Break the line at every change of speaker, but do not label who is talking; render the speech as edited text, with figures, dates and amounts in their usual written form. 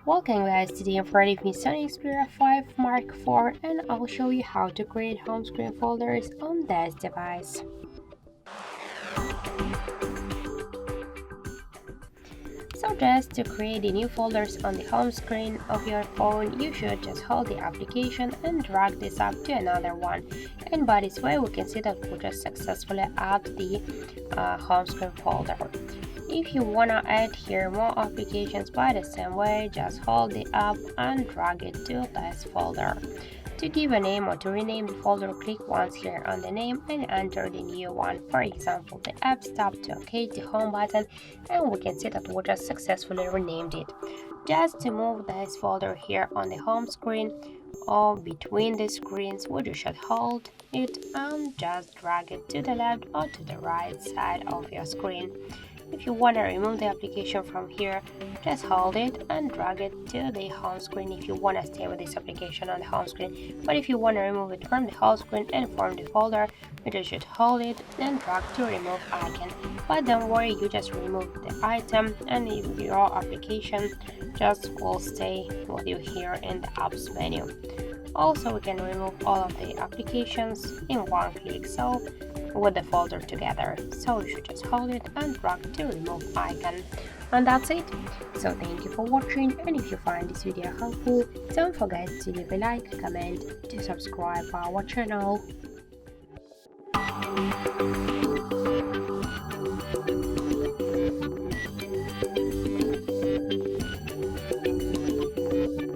Welcome guys, today I'm ready with Sony Xperia 5 Mark IV and I'll show you how to create home screen folders on this device. So just to create the new folders on the home screen of your phone, you should just hold the application and drag this up to another one. And by this way we can see that we just successfully add the home screen folder. If you wanna add here more applications by the same way, just hold the app and drag it to this folder. To give a name or to rename the folder, click once here on the name and enter the new one. For example, the apps tab to locate the home button, and we can see that we just successfully renamed it. Just to move this folder here on the home screen or between the screens, we just should hold it and just drag it to the left or to the right side of your screen. If you want to remove the application from here, just hold it and drag it to the home screen if you want to stay with this application on the home screen. But if you want to remove it from the home screen and from the folder, you just should hold it and drag to remove icon. But don't worry, you just remove the item and your application just will stay with you here in the apps menu. Also, we can remove all of the applications in one click, so with the folder together. So you should just hold it and drag to remove icon. And that's it. So thank you for watching, and if you find this video helpful, don't forget to leave a like, comment, to subscribe our channel.